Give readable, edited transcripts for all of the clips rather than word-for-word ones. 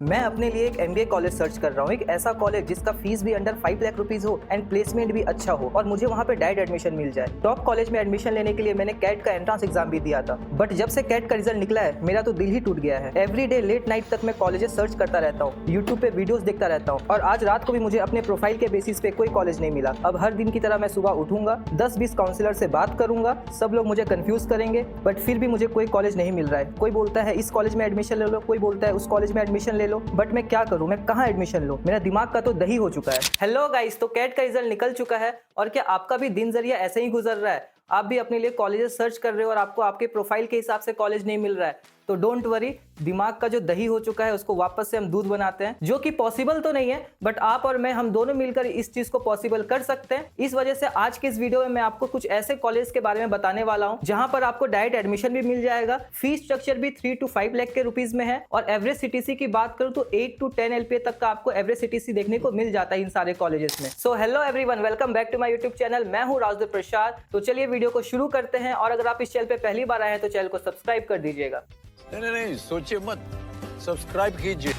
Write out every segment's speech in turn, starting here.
मैं अपने लिए एक एमबीए कॉलेज सर्च कर रहा हूँ, एक ऐसा कॉलेज जिसका फीस भी अंडर 5 लाख रुपीज हो एंड प्लेसमेंट भी अच्छा हो और मुझे वहाँ पे डायरेक्ट एडमिशन मिल जाए। टॉप कॉलेज में एडमिशन लेने के लिए मैंने कैट का एंट्रेंस एग्जाम भी दिया था, बट जब से कैट का रिजल्ट निकला है मेरा तो दिल ही टूट गया है। एवरी डे लेट नाइट तक मैं कॉलेजेस सर्च करता रहता हूँ, यूट्यूब पे वीडियोस देखता रहता हूँ और आज रात को भी मुझे अपने प्रोफाइल के बेसिस पे कोई कॉलेज नहीं मिला। अब हर दिन की तरह मैं सुबह उठूंगा, 10-20 काउंसलर से बात करूंगा, सब लोग मुझे कंफ्यूज करेंगे, बट फिर भी मुझे कोई कॉलेज नहीं मिल रहा है। कोई बोलता है इस कॉलेज में एडमिशन ले लो, कोई बोलता है उस कॉलेज में एडमिशन ले लो, बट मैं क्या करूं, मैं कहां एडमिशन लूं? मेरा दिमाग का तो दही हो चुका है। हेलो गाइस, तो कैट का रिजल्ट निकल चुका है और क्या आपका भी दिनचर्या ऐसे ही गुजर रहा है? आप भी अपने लिए कॉलेजेस सर्च कर रहे हो और आपको आपके प्रोफाइल के हिसाब से कॉलेज नहीं मिल रहा है, तो डोंट वरी, दिमाग का जो दही हो चुका है उसको वापस से हम दूध बनाते हैं, जो कि पॉसिबल तो नहीं है, बट आप और मैं, हम दोनों मिलकर इस चीज को पॉसिबल कर सकते हैं। इस वजह से आज के इस वीडियो में मैं आपको कुछ ऐसे कॉलेज के बारे में बताने वाला हूं जहां पर आपको डायरेक्ट एडमिशन भी मिल जाएगा, फीस स्ट्रक्चर भी 3 to 5 लाख के रुपीज में है और एवरेज सीटीसी की बात करूं तो 8 to 10 एलपीए तक का आपको एवरेज सीटीसी देखने को मिल जाता है इन सारे कॉलेजेस में। So hello everyone, welcome back to my YouTube channel. मैं हूं राजदेव प्रसाद। तो चलिए वीडियो को शुरू करते हैं और अगर आप इस चैनल पे पहली बार आए हैं तो चैनल को सब्सक्राइब कर दीजिएगा। नहीं, सोचिए मत, सब्सक्राइब कीजिए।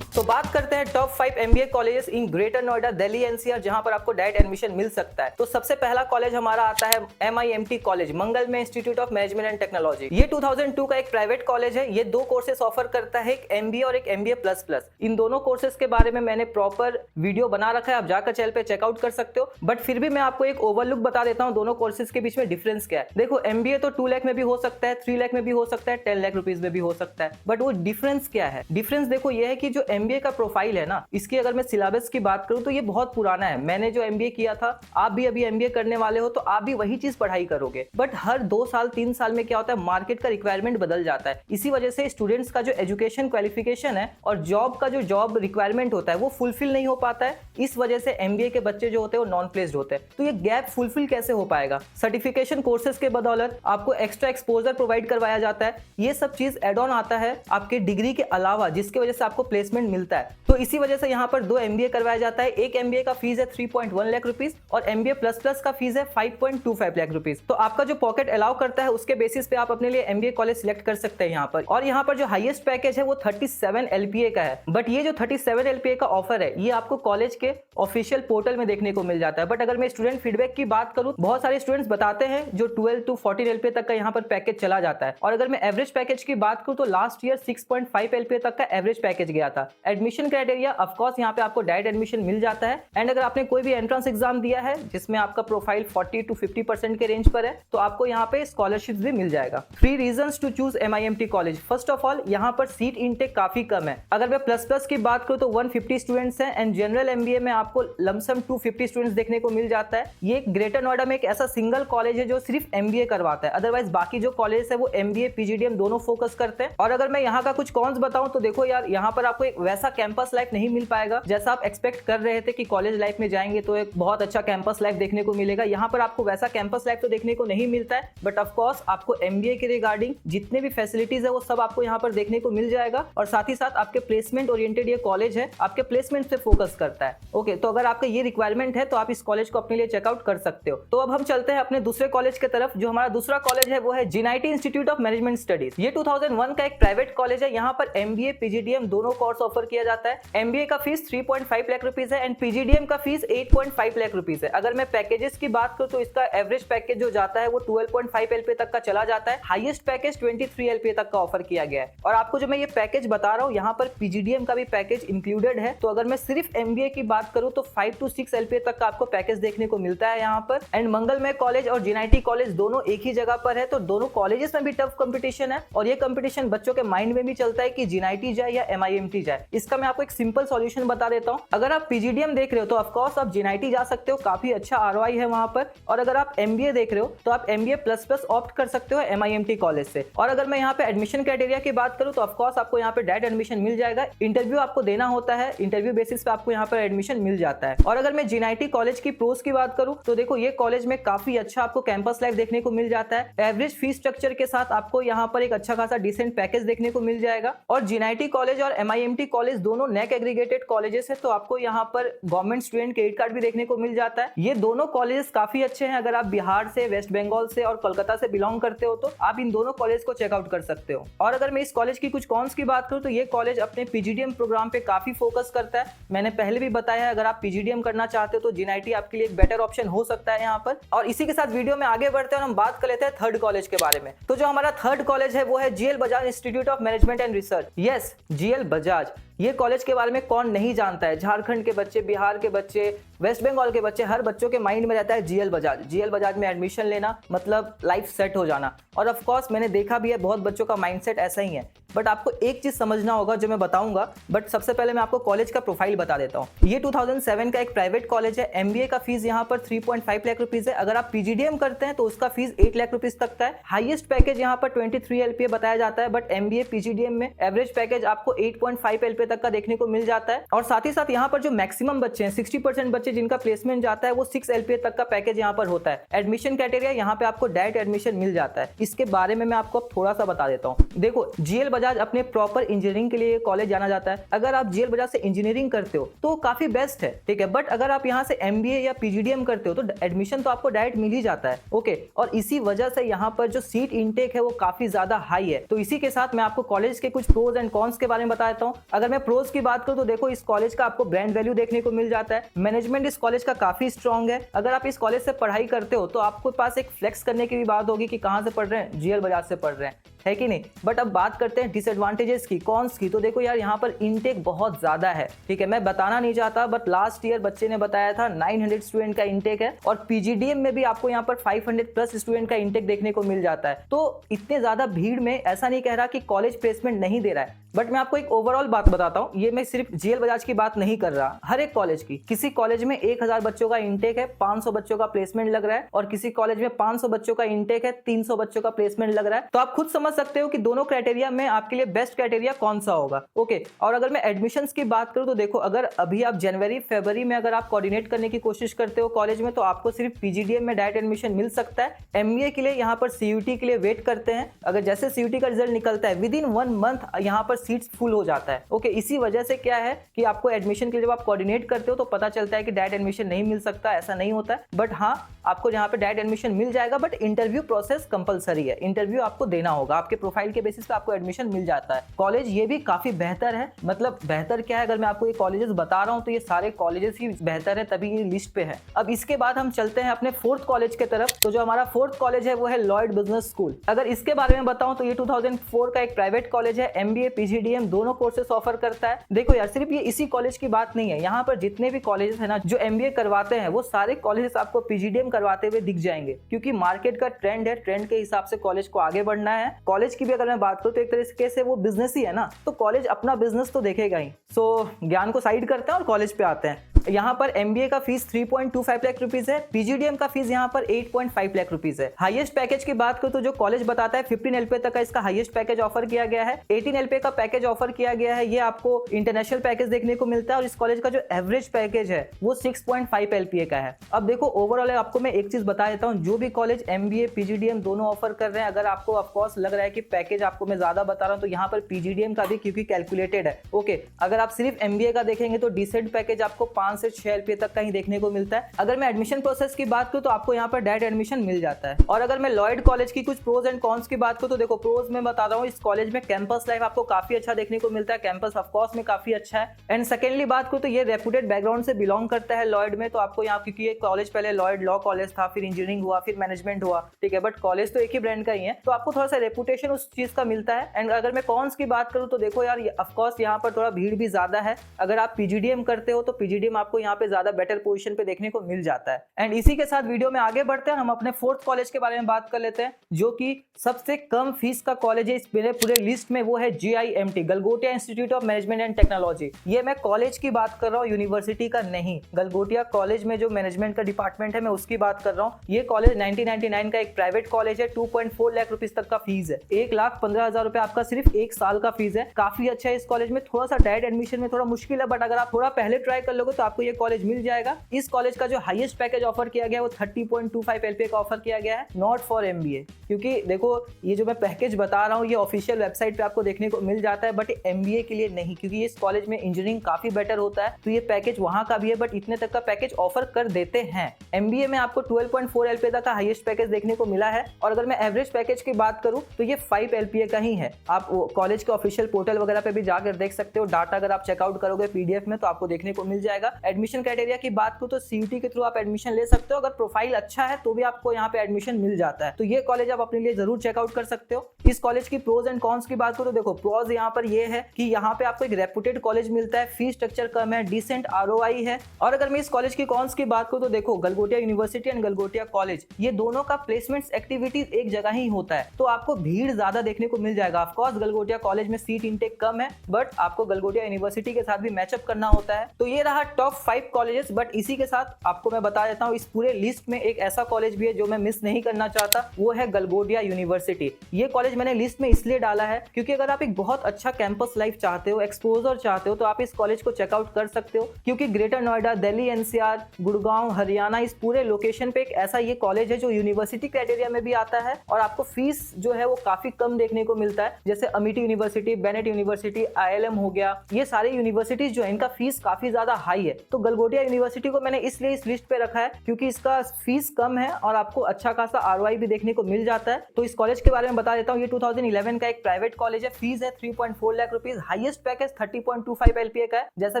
तो बात करते हैं top 5 MBA colleges in greater Noida, Delhi NCR, जहां पर आपको डायरेक्ट एडमिशन मिल सकता है। तो सबसे पहला कॉलेज हमारा आता है MIMT कॉलेज, मंगल में institute of management and technology. ये 2002 का एक प्राइवेट कॉलेज है। ये 2 कोर्सेस ऑफर करता है, एक एमबीए और एक एमबीए प्लस प्लस। इन दोनों कोर्सेज के बारे में मैंने प्रॉपर वीडियो बना रखा है, आप जाकर चैनल पे चेकआउट कर सकते हो, बट फिर भी मैं आपको एक ओवरलुक बता देता हूँ दोनों कोर्सेज के बीच में डिफरेंस क्या है। देखो, एमबीए तो 2 लाख में भी हो सकता है, 3 लाख में भी हो सकता है, 10 लाख रुपीज में भी हो सकता है, बट वो डिफरेंस क्या है? डिफरेंस देखो ये है कि जो एमबीए का प्रोफाइल है ना, इसकी अगर मैं सिलेबस की बात करूं तो ये बहुत पुराना है। मैंने जो एमबीए किया था, आप भी अभी एमबीए करने वाले हो तो आप भी वही चीज पढ़ाई करोगे, बट हर 2 साल 3 साल में क्या होता है, मार्केट का रिक्वायरमेंट बदल जाता है। इसी वजह से स्टूडेंट्स का जो एजुकेशन क्वालिफिकेशन है और जॉब का जो जॉब रिक्वायरमेंट होता है वो फुलफिल नहीं हो पाता है। इस वजह से एमबीए के बच्चे जो होते हैं वो नॉन प्लेस्ड होते हैं। तो ये गैप फुलफिल कैसे हो पाएगा? सर्टिफिकेशन कोर्सेज के बदौलत आपको एक्स्ट्रा एक्सपोजर प्रोवाइड करवाया जाता है। ये सब चीज एड ऑन आता है आपके डिग्री के अलावा, जिसकी वजह से आपको प्लेसमेंट मिलता है। तो इसी वजह से यहाँ पर 2 एमबीए करवाया जाता है। एक एमबीए का फीस है 3.1 लाख रुपीस और एमबीए प्लस प्लस का फीस है 5.25 लाख रुपीस। तो आपका जो पॉकेट अलाउ करता है उसके बेसिस पे आप अपने लिए एमबीए कॉलेज सिलेक्ट कर सकते हैं यहाँ पर। और यहाँ पर जो हाईएस्ट पैकेज है वो 37 एलपीए का है, बट ये जो 37 एलपीए का ऑफर है ये आपको कॉलेज के ऑफिशियल पोर्टल में देखने को मिल जाता है। बट अगर मैं स्टूडेंट फीडबैक की बात करूं, बहुत सारे स्टूडेंट्स बताते हैं जो 12 to 14 एलपीए तक का यहाँ पर पैकेज चला जाता है। और अगर मैं एवरेज पैकेज की बात करूं तो लास्ट ईयर 6.5 एलपीए तक का एवरेज पैकेज गया था। एडमिशन क्राइटेरिया ऑफकोर्स यहाँ पे आपको डायरेक्ट एडमिशन मिल जाता है एंड अगर आपने कोई भी एंट्रेंस एग्जाम दिया है जिसमें आपका प्रोफाइल 40 to 50% के रेंज पर है तो आपको यहाँ पे स्कॉलरशिप भी मिल जाएगा। 3 reasons to choose MIMT college. First of all, यहाँ पर सीट इनटेक काफी कम है। अगर मैं प्लस प्लस की बात करूँ तो 150 स्टूडेंट्स हैं एंड जनरल एमबीए में आपको लमसम 250 स्टूडेंट्स देखने को मिल जाता है। ये ग्रेटर नोएडा में एक ऐसा सिंगल कॉलेज है जो सिर्फ एमबीए करवाता है, अदरवाइज बाकी जो कॉलेज है वो एमबीए पीजीडीएम दोनों फोकस करते हैं। और अगर मैं यहाँ का कुछ कॉन्स बताऊं तो देखो यार, यहाँ पर आपको एक वैसा कैंपस लाइफ नहीं मिल पाएगा जैसा आप एक्सपेक्ट कर रहे थे कि कॉलेज लाइफ में जाएंगे तो एक बहुत अच्छा कैंपस लाइफ देखने को मिलेगा। यहाँ पर आपको वैसा कैंपस लाइफ तो देखने को नहीं मिलता है, बट ऑफ कोर्स आपको एमबीए के रिगार्डिंग जितने भी फैसिलिटीज है वो सब आपको यहाँ पर देखने को मिल जाएगा। और साथ ही साथ आपके प्लेसमेंट ओरिएंटेड ये कॉलेज है, आपके प्लेसमेंट पे फोकस करता है। ओके, तो अगर आपका ये रिक्वायरमेंट है तो आप इस कॉलेज को अपने लिए चेकआउट कर सकते हो। तो अब हम चलते हैं अपने दूसरे कॉलेज की तरफ। जो हमारा दूसरा कॉलेज है वो है JNIT institute of management studies. ये 2001 का एक प्राइवेट कॉलेज है। यहाँ पर एमबीए पीजीडीएम दोनों कोर्स ऑफर किया जाता है। एमबीए का फीस 3.5 लाख रुपीस है एंड पीजीडीएम का फीस 8.5 लाख रुपीस है। अगर मैं पैकेजेस की बात करूं तो इसका एवरेज पैकेज जो जाता है वो 12.5 एलपीए तक का चला जाता है। हाईएस्ट पैकेज 23 एलपीए तक का ऑफर किया गया है। और आपको जो मैं ये पैकेज बता रहा हूं, यहाँ पर पीजीडीएम का भी पैकेज इंक्लूडेड है। तो अगर मैं सिर्फ एमबीए की बात करूं तो 5 to 6 एलपीए तक का आपको पैकेज देखने को मिलता है यहाँ पर। एंड मंगलमय कॉलेज और JNIT कॉलेज दोनों एक ही जगह पर है, तो दोनों कॉलेजेस में भी टफ कंपटीशन है और ये कंपटीशन बच्चों के माइंड में भी चलता है कि JNIT जाए या MIMT जाए। इसका मैं आपको एक सिंपल सॉल्यूशन बता देता हूं। अगर आप पीजीडीएम देख रहे हो तो ऑफ कोर्स आप JNIT जा सकते हो, काफी अच्छा आरओआई है वहां पर। और अगर आप एमबीए देख रहे हो तो आप एमबीए प्लस प्लस ऑप्ट कर सकते हो MIMT कॉलेज से। और अगर मैं यहाँ पे एडमिशन क्राइटेरिया की बात करूँ तो ऑफ कोर्स आपको यहाँ पे डायरेक्ट एडमिशन मिल जाएगा। इंटरव्यू आपको देना होता है, इंटरव्यू बेसिस पे आपको यहाँ पर एडमिशन मिल जाता है। और अगर मैं JNIT कॉलेज की प्रोस की बात करूँ तो देखो, ये कॉलेज में काफी अच्छा आपको कैंपस लाइफ देखने को मिल जाता है। एवरेज फीस स्ट्रक्चर के साथ आपको यहाँ पर एक अच्छा खासा डिसेंट पैकेज देखने को मिल जाएगा। और JNIT कॉलेज और MIMT कॉलेज दोनों नेक एग्रीगेटेड कॉलेजेस है, तो आपको यहाँ पर गवर्नमेंट स्टूडेंट क्रेडिट कार्ड भी देखने को मिल जाता है। ये दोनों कॉलेजेस काफी अच्छे हैं। अगर आप बिहार से, वेस्ट बंगाल से और कोलकाता से बिलोंग करते हो तो आप इन दोनों कॉलेज को चेकआउट कर सकते हो। और अगर मैं इस कॉलेज की कुछ कॉन्स की बात करूँ तो ये कॉलेज अपने पीजीडीएम प्रोग्राम पे काफी फोकस करता है। मैंने पहले भी बताया है, अगर आप पीजीडीएम करना चाहते हो तो जिनआईटी आपके लिए एक बेटर ऑप्शन हो सकता है यहाँ पर। और इसी के साथ वीडियो में आगे बढ़ते हैं और हम बात कर लेते हैं थर्ड कॉलेज के बारे में। तो जो हमारा थर्ड कॉलेज है वो है GL Bajaj institute of management and research. Yes, GL Bajaj. ये कॉलेज के बारे में कौन नहीं जानता है। झारखंड के बच्चे, बिहार के बच्चे, वेस्ट बंगाल के बच्चे, हर बच्चों के माइंड में रहता है जीएल बजाज। जीएल बजाज में एडमिशन लेना मतलब लाइफ सेट हो जाना। और ऑफ कोर्स मैंने देखा भी है, बहुत बच्चों का माइंडसेट ऐसा ही है। बट आपको एक चीज समझना होगा जो मैं बताऊंगा, बट सबसे पहले मैं आपको कॉलेज का प्रोफाइल बता देता हूँ। ये 2007 का एक प्राइवेट कॉलेज है। एमबीए का फीस यहाँ पर 3.5 लाख रुपीज है। अगर आप पीजीडीएम करते हैं तो उसका फीस 8 लाख रुपीज तक का है। हाईएस्ट पैकेज यहाँ पर 23 एलपीए बताया जाता है, बट एमबीए पीजीडीएम में एवरेज पैकेज आपको 8.5 एलपीए तक का देखने को मिल जाता है। और साथ ही साथ यहाँ पर जो मैक्सिमम बच्चे हैं, 60% बच्चे जिनका प्लेसमेंट जाता है, वो 6 एलपीए तक का पैकेज यहाँ पर होता है। एडमिशन क्राइटेरिया यहाँ पे आपको डायरेक्ट एडमिशन मिल जाता है। इसके बारे में मैं आपको अब थोड़ा सा बता देता हूँ। देखो, जीएल बजाज अपने प्रॉपर इंजीनियरिंग के लिए कॉलेज जाना जाता है। अगर आप जीएल बजाज से इंजीनियरिंग करते हो तो काफी बेस्ट है, ठीक है। बट अगर आप यहाँ से एमबीए या पीजीडीएम करते हो तो एडमिशन तो आपको डायरेक्ट मिल ही जाता है, ओके। और इसी वजह से यहाँ पर जो सीट इनटेक है वो काफी ज्यादा हाई है। तो इसी के साथ मैं आपको कॉलेज के कुछ प्रोज एंड कॉन्स के बारे में बता देता हूँ। अगर मैं प्रोज की बात करूँ तो देखो, इस कॉलेज का आपको ब्रांड वैल्यू देखने को मिल जाता है। मैनेजमेंट इस कॉलेज का काफी स्ट्रॉन्ग है। अगर आप इस कॉलेज से पढ़ाई करते हो तो आपके पास एक फ्लेक्स करने की भी बात होगी कि कहाँ से पढ़ रहे हैं, जीएल बजाज से पढ़ रहे हैं, है कि नहीं। बट अब बात करते हैं डिसएडवांटेजेस की, कॉन्स की। तो देखो यार, यहाँ पर इनटेक बहुत ज्यादा है, ठीक है। मैं बताना नहीं चाहता, बट लास्ट ईयर बच्चे ने बताया था 900 स्टूडेंट का इनटेक है। और पीजीडीएम में भी आपको यहाँ पर 500 प्लस स्टूडेंट का इनटेक देखने को मिल जाता है। तो इतने ज्यादा भीड़ में ऐसा नहीं कह रहा कि कॉलेज प्लेसमेंट नहीं दे रहा है, बट मैं आपको एक ओवरऑल बात बताता हूँ। ये मैं सिर्फ जीएल बजाज की बात नहीं कर रहा, हर एक कॉलेज की। किसी कॉलेज में 1000 बच्चों का इनटेक है, 500 बच्चों का प्लेसमेंट लग रहा है। और किसी कॉलेज में 500 बच्चों का इनटेक है, 300 बच्चों का प्लेसमेंट लग रहा है। तो आप खुद समझ सकते हो कि दोनों क्राइटेरिया में आपके लिए बेस्ट क्राइटेरिया कौन सा होगा, ओके। और अगर मैं एडमिशंस की बात करूं तो देखो, अगर अभी आप जनवरी फरवरी में अगर आप कोऑर्डिनेट करने की कोशिश करते हो कॉलेज में, तो आपको सिर्फ पीजीडीएम में डायरेक्ट एडमिशन मिल सकता है। एमबीए के लिए यहाँ पर सीयूटी के लिए वेट करते हैं। अगर जैसे सीयूटी का रिजल्ट निकलता है, विद इन 1 मंथ यहाँ पर सीट्स फुल हो जाता है, ओके। इसी वजह से क्या है कि आपको एडमिशन के लिए जब आप कोऑर्डिनेट करते हो तो पता चलता है कि डायरेक्ट एडमिशन नहीं मिल सकता, ऐसा नहीं होता है। बट हाँ, आपको यहाँ पे डायरेक्ट एडमिशन मिल जाएगा, बट इंटरव्यू प्रोसेस कंपलसरी है। इंटरव्यू आपको देना होगा, आपके प्रोफाइल के बेसिस पे आपको एडमिशन मिल जाता है। कॉलेज ये भी काफी बेहतर है। मतलब बेहतर क्या है, अगर मैं आपको ये कॉलेजेस बता रहा हूँ तो ये सारे कॉलेजेस ही बेहतर है, तभी ये लिस्ट पे है। अब इसके बाद हम चलते हैं अपने फोर्थ कॉलेज के तरफ। तो जो हमारा फोर्थ कॉलेज है वो है लॉयड बिजनेस स्कूल। अगर इसके बारे में बताऊं तो ये 2004 का एक प्राइवेट कॉलेज है। एमबीए पीजीडीएम दोनों कोर्सेस ऑफर करता है। देखो यार, सिर्फ ये इसी कॉलेज की बात नहीं है, यहाँ पर जितने भी कॉलेजेस है ना जो एमबीए करवाते हैं, वो सारे कॉलेजेस आपको पीजीडीएम करवाते हुए दिख जाएंगे, क्योंकि मार्केट का ट्रेंड है। ट्रेंड के हिसाब से कॉलेज को आगे बढ़ना है। कॉलेज की भी अगर मैं बात करूं तो एक तरीके से वो बिजनेस ही है ना, तो कॉलेज अपना बिजनेस तो देखेगा ही। सो ज्ञान को साइड करते हैं और कॉलेज पे आते हैं। यहाँ पर एमबीए का फीस 3.25 लाख रुपीज है। पीजीडीएम का फीस यहाँ पर 8.5 लाख रुपीज है। हाईएस्ट पैकेज की बात करूं तो जो कॉलेज बताता है 15 एलपीए तक का इसका हाईएस्ट पैकेज ऑफर किया गया है। 18 एलपीए का पैकेज ऑफर किया गया है। ये आपको इंटरनेशनल पैकेज देखने को मिलता है। और इस कॉलेज का जो एवरेज पैकेज है वो 6.5 एलपीए का है। अब देखो, ओवरऑल आपको मैं एक चीज बता देता हूँ, जो भी कॉलेज एमबीए पीजीडीएम दोनों ऑफर कर रहे हैं, अगर आपको ऑफकोर्स लग रहा है कि पैकेज आपको मैं ज्यादा बता रहा हूँ, तो यहाँ पर पीजीडीएम का भी क्योंकि कैलकुलेटेड है, ओके। अगर आप सिर्फ एमबीए का देखेंगे तो डिसेंट पैकेज आपको 5 से 6 एलपीए तक का ही देखने को मिलता है। अगर मैं एडमिशन प्रोसेस की बात करूं तो आपको यहाँ पर डायरेक्ट एडमिशन मिल जाता है। और अगर मैं लॉयड कॉलेज की कुछ प्रोज एंड कॉन्स की बात करूं तो देखो, प्रोज में बता रहा हूँ, इस कॉलेज में कैंपस लाइफ आपको काफी अच्छा देखने को मिलता है। कैंपस ऑफ कोर्स में काफी अच्छा है। एंड सेकेंडली बात करूं तो ये रेप्यूटेड बैकग्राउंड से बिलोंग करता है लॉयड में, तो आपको यहाँ, क्योंकि ये कॉलेज पहले लॉयड लॉ कॉलेज था, फिर इंजीनियरिंग हुआ, फिर मैनेजमेंट हुआ, ठीक है। बट कॉलेज तो एक ही ब्रांड का ही है, तो आपको थोड़ा सा रेपुटेशन उस चीज का मिलता है। एंड अगर मैं कॉन्स की बात करूं तो देखो यार, ऑफकोर्स यहाँ पर थोड़ा भीड़ भी ज्यादा है। अगर आप पीजीडीएम करते हो तो पीजीडीएम आपको यहाँ पे ज्यादा बेटर पोजीशन पे देखने को मिल जाता है। एंड इसी के साथ वीडियो में आगे बढ़ते हैं, हम अपने फोर्थ कॉलेज के बारे में बात कर लेते हैं, जो कि सबसे कम फीस का कॉलेज है इस पूरे लिस्ट में। वो है GIMT, Galgotia institute of management and technology. ये मैं कॉलेज की बात कर रहा हूँ, यूनिवर्सिटी का नहीं। गलगोटिया कॉलेज में जो मैनेजमेंट का डिपार्टमेंट है, मैं उसकी बात कर रहा हूँ। ये कॉलेज 1999 का एक प्राइवेट कॉलेज है। 2.4 लाख रुपीज तक का फीस है। 1,15,000 रुपए आपका सिर्फ 1 साल का फीस है। काफी अच्छा है। इस कॉलेज में थोड़ा सा डायरेक्ट एडमिशन में थोड़ा मुश्किल है, बट अगर आप थोड़ा पहले ट्राई कर लोगे तो आपको ये कॉलेज मिल जाएगा। इस कॉलेज का जो हाईएस्ट पैकेज ऑफर किया गया है वो 30.25 LPA का ऑफर किया गया है, नॉट फॉर MBA। क्योंकि देखो ये जो मैं पैकेज बता रहा हूँ ये ऑफिशियल वेबसाइट पे आपको देखने को मिल जाता है, बट MBA के लिए नहीं, क्योंकि इस कॉलेज में इंजीनियरिंग काफी बेटर होता है, तो ये पैकेज वहां का भी है, बट इतने तक का पैकेज ऑफर कर देते हैं। MBA में आपको 12.4 LPA तक का हाईएस्ट पैकेज देखने को मिला है, और अगर मैं एवरेज पैकेज की बात करूं तो ये 5 LPA का ही है। आप कॉलेज के ऑफिशियल पोर्टल वगैरह पे भी जाकर देख सकते हो, डाटा अगर आप चेकआउट करोगे PDF में तो आपको देखने को मिल जाएगा। एडमिशन क्राइटेरिया की बात करूं तो CUT के थ्रू आप एडमिशन ले सकते हो, अगर प्रोफाइल अच्छा है तो भी आपको यहाँ पे एडमिशन मिल जाता है, तो ये कॉलेज आप अपने लिए जरूर चेकआउट कर सकते हो। इस कॉलेज की प्रोज एंड कॉन्स की बात करो तो देखो, प्रोज यहाँ पर ये है कि यहाँ पे आपको एक रेपुटेड कॉलेज मिलता है, फीस स्ट्रक्चर कम है, डिसेंट ROI है। और अगर मैं इस कॉलेज की कॉन्स की बात करूं तो देखो, Galgotia university and Galgotia college ये दोनों का प्लेसमेंट्स एक्टिविटीज एक जगह ही होता है, तो आपको भीड़ ज्यादा देखने को मिल जाएगा। ऑफ कोर्स गलगोटिया कॉलेज में सीट इनटेक कम है, बट आपको गलगोटिया यूनिवर्सिटी के साथ भी मैचअप करना होता है। तो ये रहा टॉप 5 कॉलेजेस, बट इसी के साथ आपको मैं बता देता हूँ इस पूरे लिस्ट में एक ऐसा कॉलेज भी है जो मैं मिस नहीं करना चाहता, वो है गलगोटिया यूनिवर्सिटी। ये कॉलेज मैंने लिस्ट में इसलिए डाला है क्योंकि अगर आप एक बहुत अच्छा कैंपस लाइफ चाहते हो, एक्सपोजर चाहते हो, तो आप इस कॉलेज को चेकआउट कर सकते हो, क्योंकि ग्रेटर नोएडा, दिल्ली NCR, गुड़गांव, हरियाणा, इस पूरे लोकेशन पे एक ऐसा ये कॉलेज है जो यूनिवर्सिटी क्राइटेरिया में भी आता है, और आपको फीस जो है वो काफी कम देखने को मिलता है। जैसे Amity university, Bennett university, ILM हो गया, ये सारी यूनिवर्सिटीज जो है इनका फीस काफी ज्यादा हाई है। तो गलगोटिया यूनिवर्सिटी को मैंने इसलिए इस लिस्ट पे रखा है क्योंकि इसका फीस कम है और आपको अच्छा खासा ROI भी देखने को मिल जाता है। तो इस कॉलेज के बारे में बता देता हूँ, ये 2011 का एक प्राइवेट कॉलेज है, फीस है 3.4 lakh rupees, highest package 30.25 LPA का है। जैसे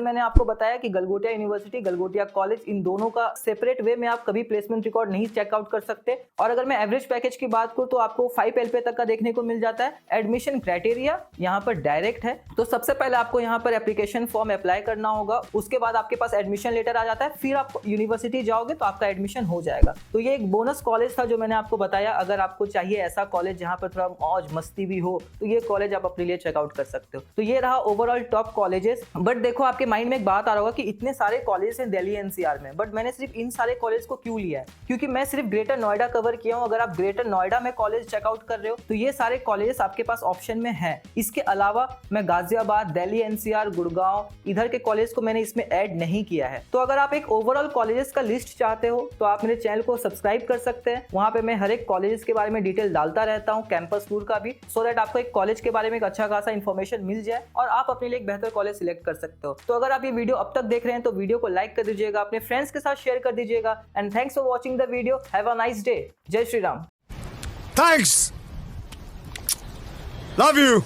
मैंने आपको बताया कि गलगोटिया यूनिवर्सिटी, गलगोटिया कॉलेज, इन दोनों का सेपरेट वे में आप कभी प्लेसमेंट रिकॉर्ड नहीं चेकआउट कर सकते। और अगर मैं एवरेज पैकेज की बात करूं तो आपको 5 LPA तक का देखने को मिल जाता है। एडमिशन क्राइटेरिया यहाँ पर डायरेक्ट है, तो सबसे पहले आपको यहाँ पर एप्लीकेशन फॉर्म अप्लाई करना होगा, उसके बाद आपके पास एडमिशन लेटर आ जाता है, फिर आप यूनिवर्सिटी जाओगे तो आपका एडमिशन हो जाएगा। तो ये एक बोनस कॉलेज था जो मैंने आपको बताया। अगर आपको चाहिए ऐसा कॉलेज जहाँ पर थोड़ा मौज मस्ती भी हो तो ये कॉलेज आप अपने लिए चेकआउट कर सकते हो। तो ये रहा ओवरऑल टॉप कॉलेजेस। बट देखो आपके माइंड में एक बात आ रहा होगा कि इतने सारे कॉलेज हैं दिल्ली NCR में, बट मैंने सिर्फ इन सारे कॉलेज को क्यों लिया है? क्योंकि मैं सिर्फ ग्रेटर नोएडा कवर किया हूँ। अगर आप ग्रेटर नोएडा में कॉलेज चेकआउट कर रहे हो तो ये सारे कॉलेजेस आपके पास ऑप्शन में है। इसके अलावा मैं गाजियाबाद, दिल्ली NCR, गुड़गांव, इधर के कॉलेज को मैंने इसमें ऐड नहीं किया है। तो अगर आप एक ओवरऑल कॉलेजेस का लिस्ट चाहते हो तो आप मेरे चैनल को सब्सक्राइब कर सकते हैं। वहां पे मैं हर एक कॉलेजेस के बारे में डिटेल डालता रहता हूँ, कैंपस टूर का भी, सो दैट आपको एक कॉलेज के बारे में एक अच्छा खासा इन्फॉर्मेशन मिल जाए और आप अपने लिए एक बेहतर कॉलेज सिलेक्ट कर सकते हो। तो अगर आप ये वीडियो अब तक देख रहे हैं तो वीडियो को लाइक कर दीजिएगा, अपने फ्रेंड्स के साथ शेयर कर दीजिएगा। And thanks for watching the video. Have a nice day. जय Shri Ram. Thanks. Love you.